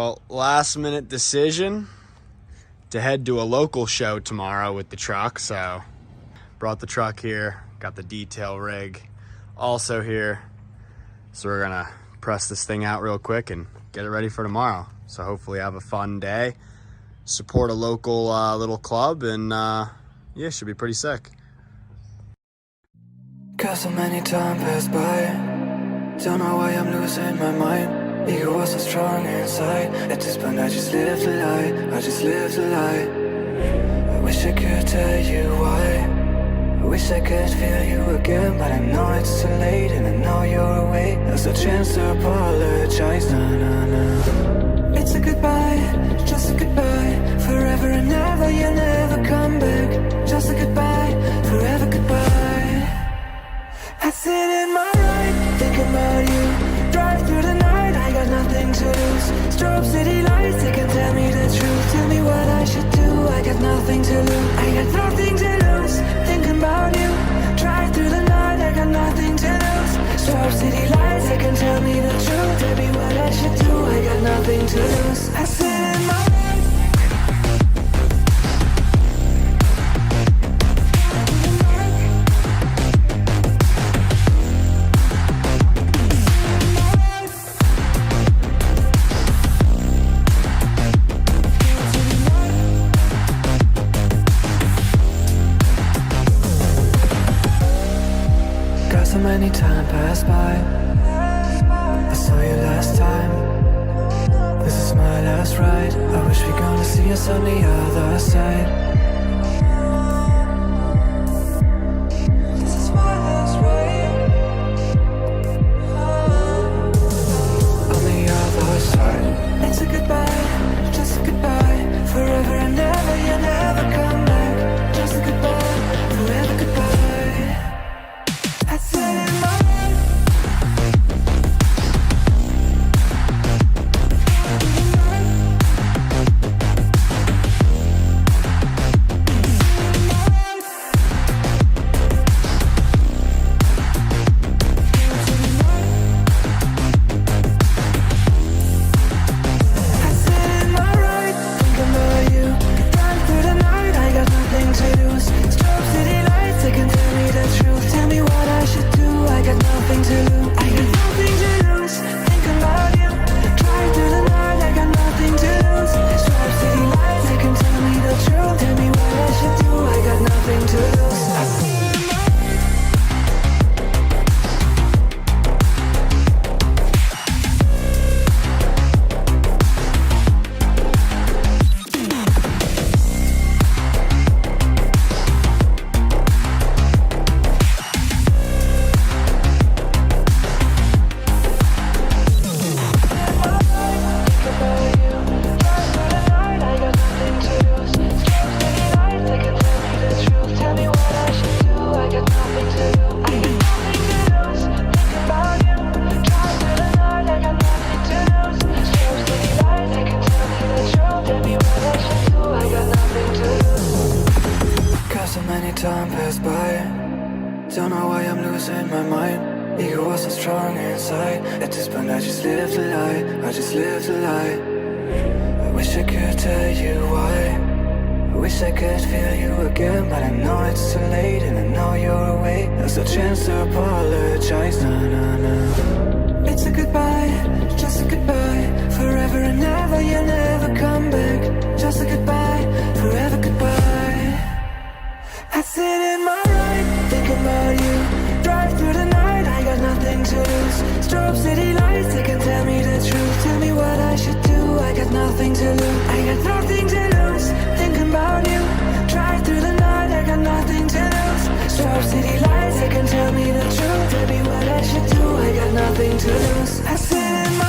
Well, last minute decision to head to a local show tomorrow with the truck. So brought the truck here, got the detail rig also here. So we're gonna press this thing out real quick and get it ready for tomorrow. So hopefully have a fun day, support a local little club, and yeah, it should be pretty sick. Cause so many time passed by, don't know why I'm losing my mind. Ego was so strong inside. At this point I just lived a lie, I just lived a lie. I wish I could tell you why, I wish I could feel you again, but I know it's too late and I know you're away. There's a chance to apologize, nah, nah, nah. It's a goodbye, just a goodbye, forever and ever, you never come back. Just a goodbye, forever goodbye. I sit in my ride, thinking about you, drive through the night, I got nothing to lose. Strobe city lights, they can tell me the truth. Tell me what I should do, I got nothing to lose. I got nothing to lose, thinking about you, drive through the night, I got nothing to lose. Strobe city lights, they can tell me the truth. Tell me what I should do, I got nothing to lose. I sit in my so many time passed by. I saw you last time. This is my last ride. I wish we're gonna see us on the other side. This is my last ride. On the other side. It's a goodbye, just a goodbye, forever and ever, you never come back. Just a goodbye, forever goodbye. Time passed by, don't know why I'm losing my mind. Ego was so strong inside. At this point I just lived a lie, I just lived a lie. I wish I could tell you why, I wish I could feel you again, but I know it's too late and I know you're away. There's a chance to apologize, nah, nah, nah. It's a goodbye, just a goodbye, forever and ever, you never come back. Just a goodbye, forever goodbye. I sit in my ride, thinking about you, drive through the night, I got nothing to lose. Strobe city lights, they can tell me the truth. Tell me what I should do, I got nothing to lose. I got nothing to lose, thinking about you, drive through the night, I got nothing to lose. Strobe city lights, they can tell me the truth. Tell me what I should do, I got nothing to lose. I sit in my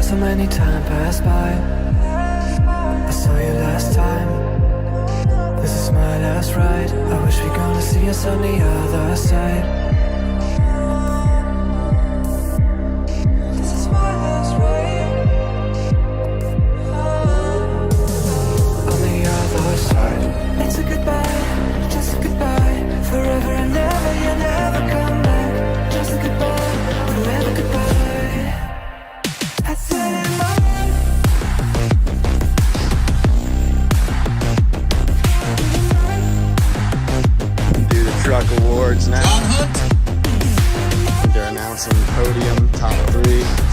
so many time passed by. I saw you last time. This is my last last ride. I wish we gonna see us on the other side. This is my last ride. On the other side. It's a goodbye, just a goodbye. Forever and ever, you never come back. Just a goodbye, forever goodbye. I said in my truck awards now. They're announcing podium top 3,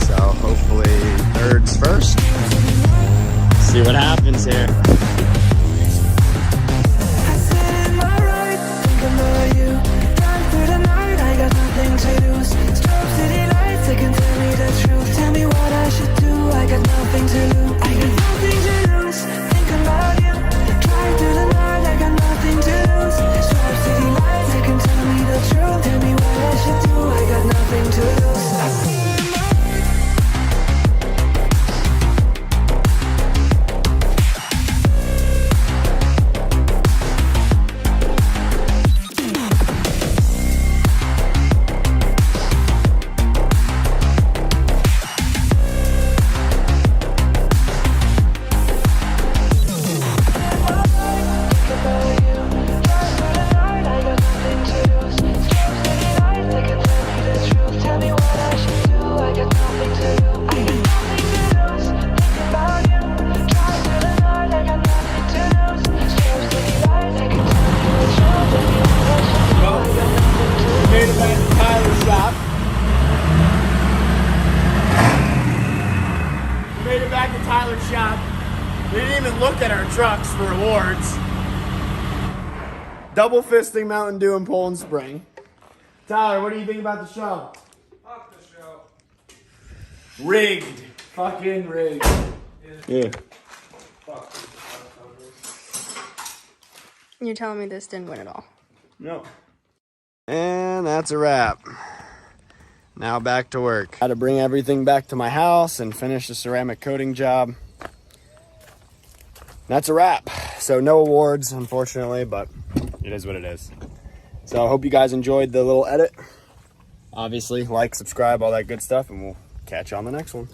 so hopefully thirds first. See what happens here. I sit in my ride, thinking about you. Drive through the night, I got nothing to lose. Strobe city lights, they can tell me the truth. Tell me what I should do, I got nothing to lose. I got nothing to lose, thinking about you. Drive through the night, I got nothing to lose. Strobe city lights, they can tell me the truth. Tell me what I should do, I got nothing to lose. I sit in my Made it back to Tyler's shop. We made it back to Tyler's shop. We didn't even look at our trucks for awards. Double fisting Mountain Dew and Poland Spring. Tyler, what do you think about the show? Fuck the show. Rigged. Fucking rigged. Yeah. Fuck. You're telling me this didn't win at all? No. And that's a wrap. Now back to work. Had to bring everything back to my house and finish the ceramic coating job. That's a wrap. So no awards, unfortunately, but it is what it is. So I hope you guys enjoyed the little edit. Obviously, like, subscribe, all that good stuff, and we'll catch you on the next one.